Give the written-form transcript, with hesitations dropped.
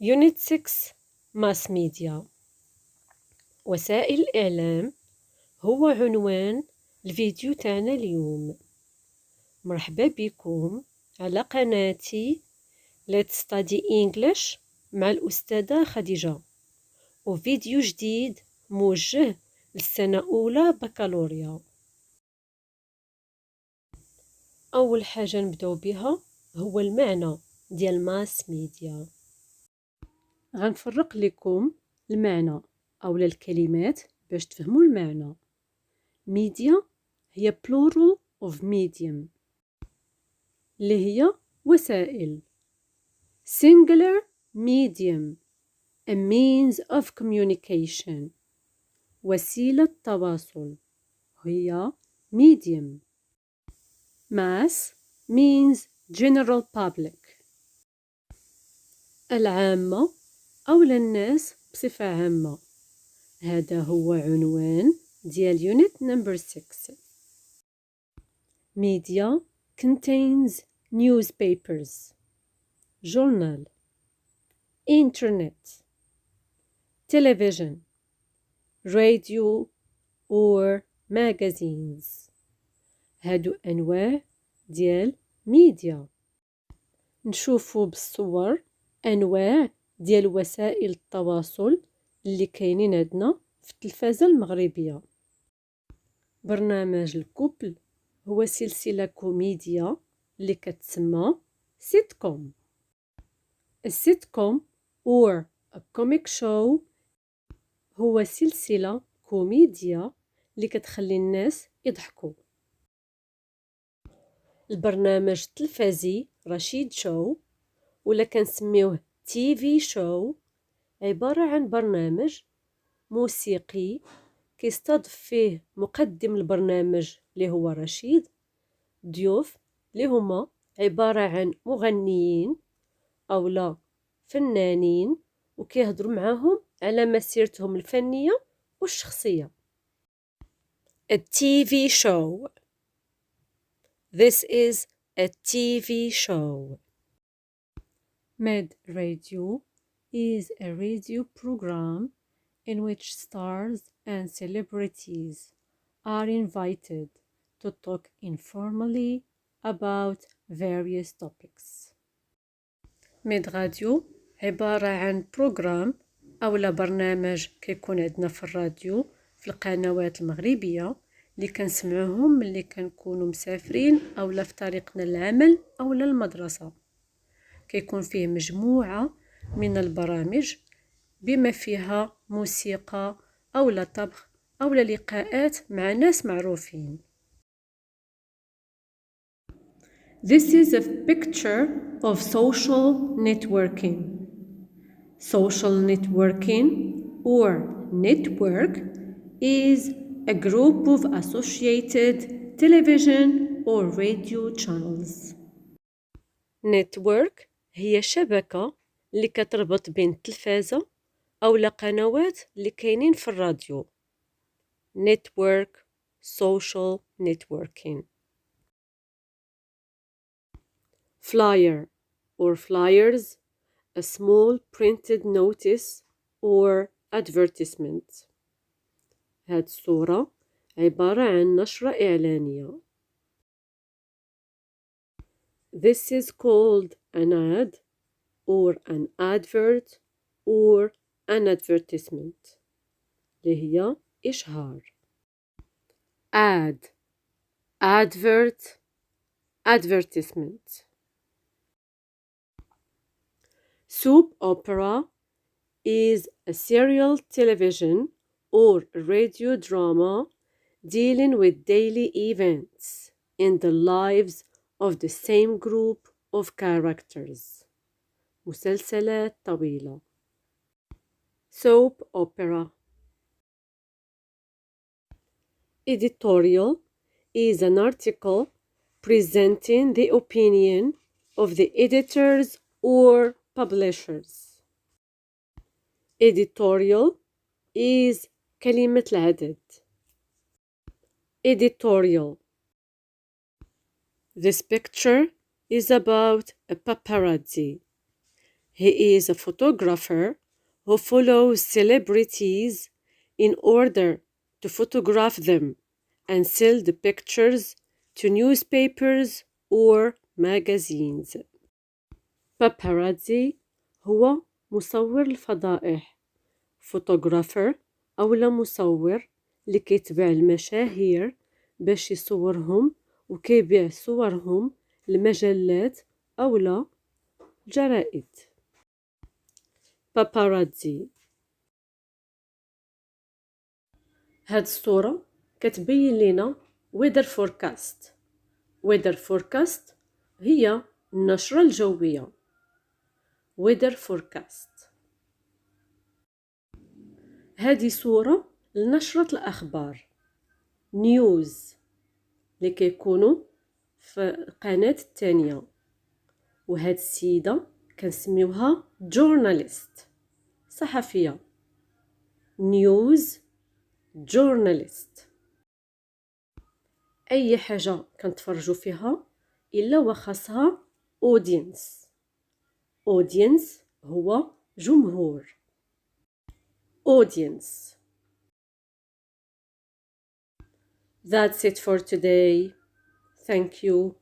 Unit 6 Mass Media. وسائل الإعلام هو عنوان الفيديو تاعنا اليوم. مرحبا بكم على قناتي Let's Study English مع الأستاذة خديجة، وفيديو جديد موجه للسنة أولى بكالوريا. أول حاجة نبداو بها هو المعنى ديال ماس ميديا. غنفرق لكم المعنى أولا الكلمات باش تفهموا المعنى. ميديا هي plural of medium اللي هي وسائل. singular medium a means of communication وسيلة تواصل هي medium. mass means general public العامة أولا الناس بصفة عامة. هذا هو عنوان ديال unit number 6. Media contains newspapers, journal, internet, television, radio or magazines. هادو أنواع ديال ميديا. نشوفو بالصور أنواع ديال وسائل التواصل اللي كاينين عندنا في التلفازة المغربية. برنامج الكوبل هو سلسلة كوميديا اللي كتسمى سيتكوم. السيتكوم or a comic show هو سلسلة كوميديا اللي كتخلي الناس يضحكوا. البرنامج التلفزي رشيد شو ولا كنسميوه تي في شو عبارة عن برنامج موسيقي كيستضيف فيه مقدم البرنامج اللي هو رشيد، ضيوف اللي هما عبارة عن مغنيين أو لا فنانين، وكيهضروا معاهم على مسيرتهم الفنية والشخصية. A TV show. This is a TV show. Med Radio is a radio program in which stars and celebrities are invited to talk informally about various topics. ميد راديو عبارة عن بروغرام أولا برنامج كيكون عندنا في الراديو في القنوات المغربية اللي كنسمعوهم ملي كنكونوا مسافرين أولا في طريقنا للعمل أولا المدرسة. كيكون فيه مجموعة من البرامج بما فيها موسيقى أولا طبخ أولا لقاءات مع ناس معروفين. This is a picture of social networking. Social networking or network is a group of associated television or radio channels. Network هي شبكة اللي كتربط بين التلفازة أولا قنوات اللي كاينين في الراديو. Network, social networking. Flyer or flyers, a small printed notice or advertisement. هاد الصورة عبارة عن نشرة إعلانية. This is called an ad or an advert or an advertisement اللي هي إشهار. Ad, advert, advertisement. Soap opera is a serial television or radio drama dealing with daily events in the lives of the same group of characters. مسلسلات طويلة. Soap opera. Editorial is an article presenting the opinion of the editors or publishers. Editorial is كلمة العدد. Editorial. This picture is about a paparazzi. He is a photographer who follows celebrities in order to photograph them and sell the pictures to newspapers or magazines. Paparazzi هو مصور الفضائح. photographer أولا مصور اللي كيتبع المشاهير باش يصورهم وكيبيع صورهم لمجلات أولا الجرائد. paparazzi. هاد الصورة كتبين لنا weather forecast. weather forecast هي النشرة الجوية. weather forecast. هذه صورة لنشرة الأخبار news اللي كيكونوا في القناة الثانية، وهاد السيدة كنسميوها journalist صحفية. news journalist. أي حاجة كنتفرجوا فيها إلا وخاصها audience. audience هو جمهور. audience. That's it for today. Thank you.